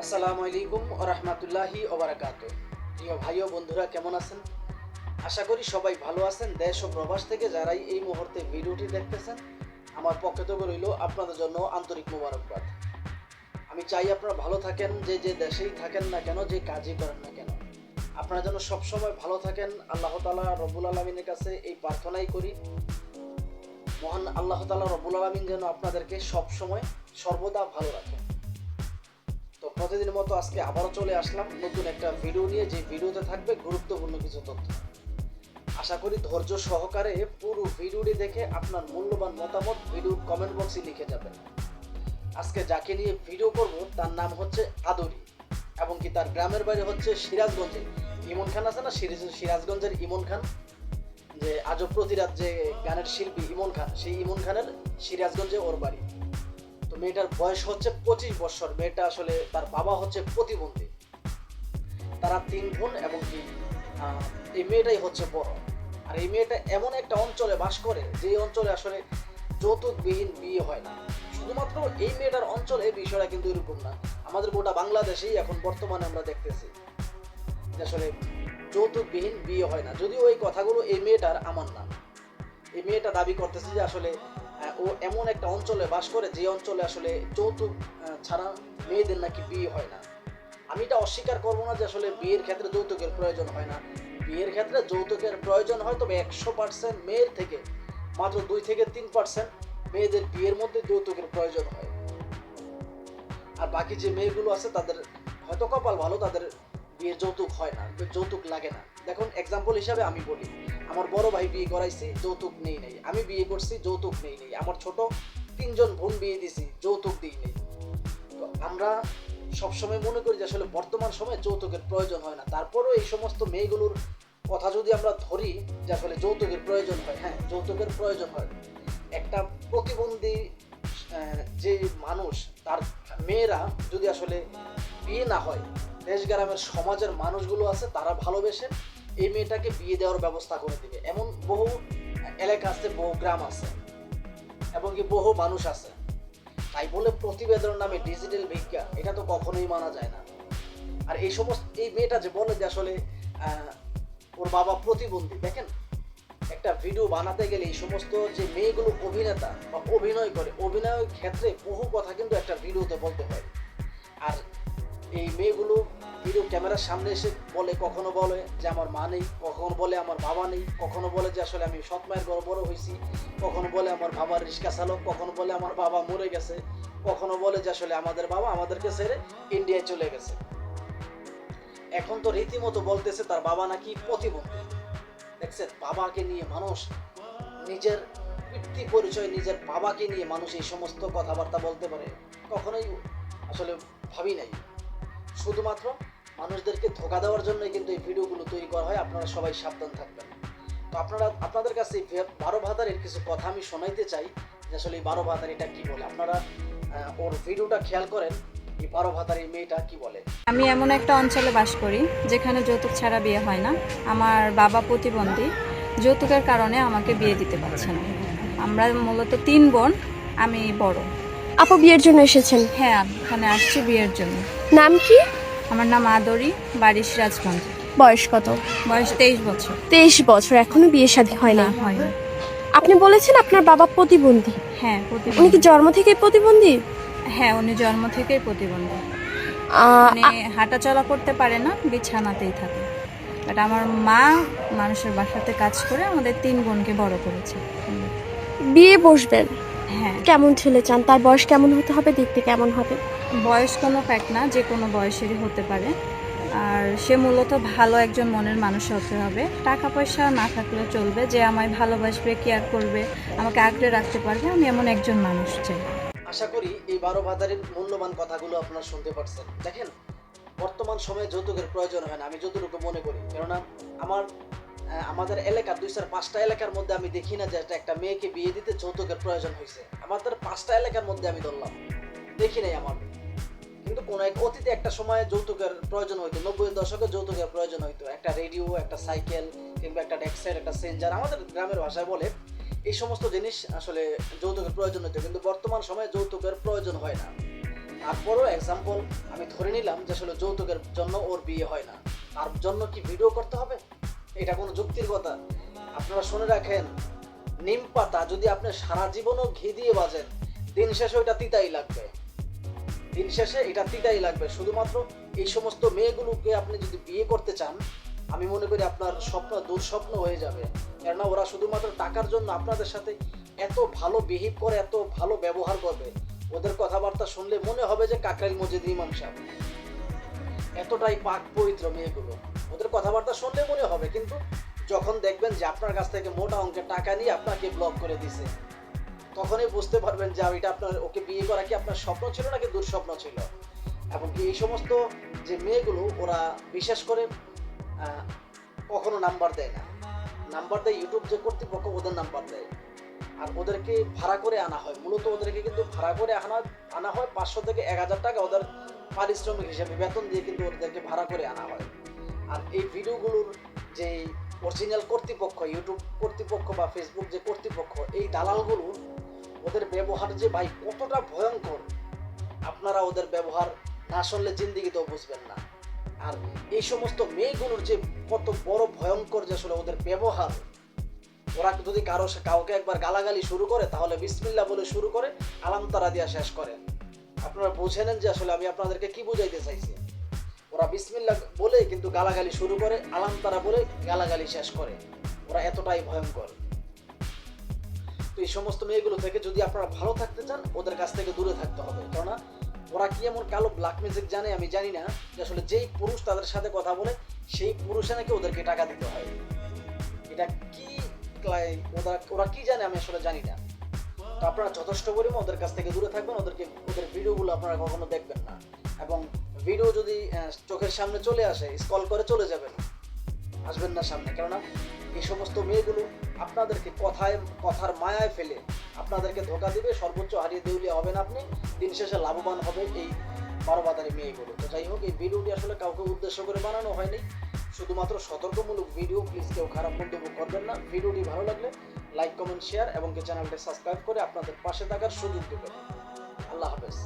আসসালামু আলাইকুম ওয়া রাহমাতুল্লাহি ওয়া বারাকাতুহু। প্রিয় ভাই ও বন্ধুরা, কেমন আছেন? আশা করি সবাই ভালো আছেন। দেশ ও প্রবাস থেকে যারাই এই মুহূর্তে ভিডিওটি দেখতেছেন, আমার পক্ষ থেকে রইল আপনাদের জন্য আন্তরিক মোবারকবাদ। আমি চাই আপনারা ভালো থাকেন, যে দেশেই থাকেন না কেন, যে কাজই করেন না কেন, আপনারা যেন সবসময় ভালো থাকেন। আল্লাহ তাআলা রব্বুল আলামিনের কাছে এই প্রার্থনাই করি, মহান আল্লাহ তাআলা রব্বুল আলামিন যেন আপনাদেরকে সবসময় সর্বদা ভালো রাখেন। তো প্রতিদিনের মতো আজকে আবারও চলে আসলাম নতুন একটা ভিডিও নিয়ে, যে ভিডিওতে থাকবে গুরুত্বপূর্ণ কিছু তথ্য। আশা করি ধৈর্য সহকারে পুরো ভিডিওটি দেখে আপনার মূল্যবান মতামত ভিডিওর কমেন্ট বক্সে লিখে যাবেন। আজকে যাকে নিয়ে ভিডিও করব তার নাম হচ্ছে আদরি, এবং কি তার গ্রামের বাড়ি হচ্ছে সিরাজগঞ্জে। ইমন খান আছে না, সিরাজগঞ্জের ইমন খান, যে আজও প্রতিরাত যে গানের শিল্পী ইমন খান, সেই ইমন খানের সিরাজগঞ্জে ওর বাড়ি। তো মেয়েটার বয়স হচ্ছে 25 বছর। মেয়েটা আসলে তার বাবা হচ্ছে প্রতিবন্ধী। তারা 3 বোন, এবং কি এই মেয়েটাই হচ্ছে বড়। আর এই মেয়েটা এমন একটা অঞ্চলে বাস করে, যে অঞ্চলে আসলে যৌতুকবিহীন বিয়ে হয় না। শুধুমাত্র এই মেয়েটার অঞ্চলে এই বিষয়টা কিন্তু এরকম না, আমাদের গোটা বাংলাদেশেই এখন বর্তমানে আমরা দেখতেছি যে আসলে যৌতুকবিহীন বিয়ে হয় না। যদিও এই কথাগুলো এই মেয়েটার আমার না, এই মেয়েটা দাবি করতেছে যে আসলে ও এমন একটা অঞ্চলে বাস করে, যে অঞ্চলে আসলে যৌতুক ছাড়া মেয়েদের নাকি বিয়ে হয় না। আমি এটা অস্বীকার করবো না যে আসলে বিয়ের ক্ষেত্রে যৌতুকের প্রয়োজন হয় না। বিয়ের ক্ষেত্রে যৌতুকের প্রয়োজন হয়, তবে 100% মেয়ের থেকে মাত্র 2 থেকে 3% মেয়েদের বিয়ের মধ্যে যৌতুকের প্রয়োজন হয়। আর বাকি যে মেয়েগুলো আছে তাদের হয়তো কপাল ভালো, তাদের বিয়ের যৌতুক হয় না, যৌতুক লাগে না। দেখুন, এক্সাম্পল হিসাবে আমি বলি, আমার বড় ভাই বিয়ে করাইছি, যৌতুক নেই নেই। আমি বিয়ে করছি, যৌতুক নেই নেই। আমার ছোট 3 জন বোন বিয়ে দিছি, যৌতুক দিই নেই। তো আমরা সবসময় মনে করি যে আসলে বর্তমান সময়ে যৌতুকের প্রয়োজন হয় না। তারপরেও এই সমস্ত মেয়েগুলোর কথা যদি আমরা ধরি যে আসলে যৌতুকের প্রয়োজন হয়, হ্যাঁ, যৌতুকের প্রয়োজন হয়। একটা প্রতিবন্ধী যে মানুষ, তার মেয়েরা যদি আসলে বিয়ে না হয়, দেশ গ্রামের সমাজের মানুষগুলো আছে, তারা ভালোবেসে এই মেয়েটাকে বিয়ে দেওয়ার ব্যবস্থা করে দিবে। এমন বহু এলাকা আছে, বহু গ্রাম আছে, এবং কি বহু মানুষ আছে। তাই বলে প্রতিবেদনের নামে ডিজিটাল ভিক্ষা, এটা তো কখনোই মানা যায় না। আর এই সমস্ত এই মেয়েটা যে বলে যে আসলে ওর বাবা প্রতিবন্ধী, দেখেন, একটা ভিডিও বানাতে গেলে এই সমস্ত যে মেয়েগুলো অভিনেতা বা অভিনয় করে, অভিনয়ের ক্ষেত্রে বহু কথা কিন্তু একটা ভিডিওতে বলতে হয়। আর এই মেয়েগুলো ভিডিও ক্যামেরার সামনে এসে বলে, কখনো বলে যে আমার মা নেই, কখনো বলে আমার বাবা নেই, কখনো বলে যে আসলে আমি সৎ মায়ের ঘরে বড় হয়েছি, কখনো বলে আমার বাবার রিক্সা চালক, কখনো বলে আমার বাবা মরে গেছে, কখনো বলে যে আসলে আমাদের বাবা আমাদেরকে ছেড়ে ইন্ডিয়ায় চলে গেছে। এখন তো রীতিমতো বলতেছে তার বাবা নাকি প্রতিবন্ধী। দেখছেন, বাবাকে নিয়ে মানুষ, নিজের পিতৃ পরিচয়, নিজের বাবাকে নিয়ে মানুষ এই সমস্ত কথাবার্তা বলতে পারে, কখনোই আসলে ভাবি নাই। শুধুমাত্র মানুষদেরকে ধোঁকা দেওয়ার জন্যই কিন্তু এই ভিডিওগুলো তৈরি করা হয়। আপনারা সবাই সাবধান থাকবেন। তো আপনাদের কাছে এই 12 ভাতারের কিছু কথা আমি শোনাইতে চাই, যে আসলে এই 12 ভাতারিটা কি বলে। আপনারা ওর ভিডিওটা খেয়াল করেন, এই 12 ভাতারি মেয়েটা কি বলে। আমি এমন একটা অঞ্চলে বাস করি যেখানে যৌতুক ছাড়া বিয়ে হয় না। আমার বাবা প্রতিবন্ধী, যৌতুকের কারণে আমাকে বিয়ে দিতে পারছে না। আমরা মূলত 3 বোন, আমি বড়। আপু বিয়ের জন্য এসেছেন? হ্যাঁ, আমি এখানে আসছি বিয়ের জন্য। নাম কি? আমার নাম আদরি, বাড়ি সিরাজগঞ্জ। বয়স কত? বয়স 23 বছর। 23 বছর, এখনো বিয়ে শাদী হয় না? হয়নি। আপনি বলেছেন আপনার বাবা প্রতিবন্ধী। হ্যাঁ, উনি প্রতিবন্ধী। কি জন্ম থেকেই প্রতিবন্ধী? হ্যাঁ, উনি জন্ম থেকেই প্রতিবন্ধী। উনি হাঁটা চলা করতে পারে না, বিছানাতেই থাকে। বাট আমার মা মানুষের বাসাতে কাজ করে আমাদের 3 বোনকে বড় করেছে। বিয়ে বসবেন, হ্যাঁ। কেমন ছেলে চান? তার বয়স কেমন হতে হবে? দেখতে কেমন হবে? বয়স কোনো ফ্যাক্ট না, যে কোনো বয়সেরই হতে পারে। আর সে মূলত ভালো একজন মনের মানুষ হতে হবে। টাকা পয়সা না থাকলেও চলবে, যে আমায় ভালোবাসবে, কেয়ার করবে, আমাকে আগলে রাখতে পারবে, আমি এমন একজন মানুষ চাই। আশা করি এই 12 ভাতারের মূল্যবান কথাগুলো আপনারা শুনতে পারছেন। দেখেন, বর্তমান সময়ে যৌতুকের প্রয়োজন হয় না, আমি যতটুকু মনে করি। কেননা আমাদের এলাকা 2-4-5টা এলাকার মধ্যে আমি দেখি না যে একটা মেয়েকে বিয়ে দিতে যৌতুকের প্রয়োজন হয়েছে। আমাদের 5টা এলাকার মধ্যে আমি ধরলাম, দেখি নাই আমার। কিন্তু কোন এক অতীতে একটা সময় যৌতুকের প্রয়োজন হইতো, 90-এর দশকে যৌতুকের প্রয়োজন হইতো। একটা রেডিও, একটা সাইকেল, কিংবা একটা ডেস্কের, একটা সেঞ্জার, আমাদের গ্রামের ভাষায় বলে, এই সমস্ত জিনিস আসলে যৌতুকের প্রয়োজন হইতো। কিন্তু বর্তমান সময়ে যৌতুকের প্রয়োজন হয় না। তারপরও এক্সাম্পল আমি ধরে নিলাম যে আসলে যৌতুকের জন্য ওর বিয়ে হয় না, তার জন্য কি ভিডিও করতে হবে? এটা কোনো যুক্তির কথা? আপনারা শুনে রাখেন, নিম পাতা যদি আপনি সারা জীবনও ঘি দিয়ে বাজেন, দিন শেষে ওইটা তিতাই লাগবে, দিন শেষে এটা তিতাই লাগবে। শুধুমাত্র এই সমস্ত মেয়েগুলোকে আপনি যদি বিয়ে করতে চান, আমি মনে করি আপনার স্বপ্ন দুঃস্বপ্ন হয়ে যাবে। কেননা ওরা শুধুমাত্র টাকার জন্য আপনাদের সাথে এত ভালো বিহেভ করে, এত ভালো ব্যবহার করবে, ওদের কথাবার্তা শুনলে মনে হবে যে কাকরাইল মসজিদ ইমাম সাহেব। এতটাই পাক পবিত্র মেয়েগুলো, ওদের কথাবার্তা শুনলে মনে হবে, কিন্তু যখন দেখবেন যে আপনার কাছ থেকে মোটা অঙ্কের টাকা নিয়ে আপনাকে ব্লক করে দিছে, তখনই বুঝতে পারবেন যে এটা আপনার, ওকে বিয়ে করা কি আপনার স্বপ্ন ছিল নাকি দুঃস্বপ্ন ছিল। এবং এই সমস্ত যে মেয়েগুলো, ওরা বিশেষ করে কখনো নাম্বার দেয় না, নাম্বার দেয় ইউটিউব যে কর্তৃপক্ষ, ওদের নাম্বার দেয়। আর ওদেরকে ভাড়া করে আনা হয়, মূলত ওদেরকে কিন্তু ভাড়া করে আনা হয় 500 থেকে 1000 টাকা ওদের পারিশ্রমিক হিসেবে বেতন দিয়ে কিন্তু ওদেরকে ভাড়া করে আনা হয়। আর এই ভিডিওগুলোর যে অরিজিনাল কর্তৃপক্ষ, ইউটিউব কর্তৃপক্ষ বা ফেসবুক যে কর্তৃপক্ষ, এই দালালগুলো, ওদের ব্যবহার যে ভাই কতটা ভয়ঙ্কর, আপনারা ওদের ব্যবহার না শুনলে জিন্দিগিতেও বুঝবেন না। আর এই সমস্ত মেয়েগুলোর যে কত বড় ভয়ঙ্কর যে আসলে ওদের ব্যবহার, ওরা যদি কাউকে একবার গালাগালি শুরু করে, তাহলে বিসমিল্লাহ বলে শুরু করে, আলামতারা দিয়া শেষ করে। আপনারা বুঝে নেন যে আসলে আমি আপনাদেরকে কি বুঝাইতে চাইছি। ওরা বিসমিল্লাহ বলে কিন্তু গালাগালি শুরু করে, আলামতারা বলে গালাগালি শেষ করে। ওরা এতটাই ভয়ঙ্কর। তো এই সমস্ত মেয়েগুলো থেকে যদি আপনারা ভালো থাকতে চান, ওদের কাছ থেকে দূরে থাকতে হবে। কেননা ওরা কি এমন কালো ব্ল্যাক ম্যাজিক জানে আমি জানি না, যে আসলে যেই পুরুষ তাদের সাথে কথা বলে, সেই পুরুষে নাকি ওদেরকে টাকা দিতে হয়। এটা কি ওরা কি জানে আমি আসলে জানি না। তো আপনারা যথেষ্ট পরিমাণ ওদের কাছ থেকে দূরে থাকবেন, ওদের ভিডিওগুলো আপনারা কখনো দেখবেন না। এবং ভিডিও যদি চোখের সামনে চলে আসে, স্ক্রল করে চলে যাবেন, আসবেন না সামনে। কেননা এই সমস্ত মেয়েগুলো আপনাদেরকে কথার মায়ায় ফেলে আপনাদেরকে ধোকা দিবে, সর্বোচ্চ হারিয়ে দেউলিয়া হবেন আপনি, দিন শেষে লাভবান হবে এই 12 বাজারি মেয়েগুলো। তো যাই হোক, এই ভিডিওটি আসলে কাউকে উদ্দেশ্য করে বানানো হয়নি, শুধুমাত্র সতর্কমূলক ভিডিও। প্লিজ কেউ খারাপ মন্তব্য করবেন না। ভিডিওটি ভালো লাগলে লাইক, কমেন্ট, শেয়ার এবং চ্যানেলটি সাবস্ক্রাইব করে আপনাদের পাশে থাকার সুযোগ দেবেন। আল্লাহ হাফেজ।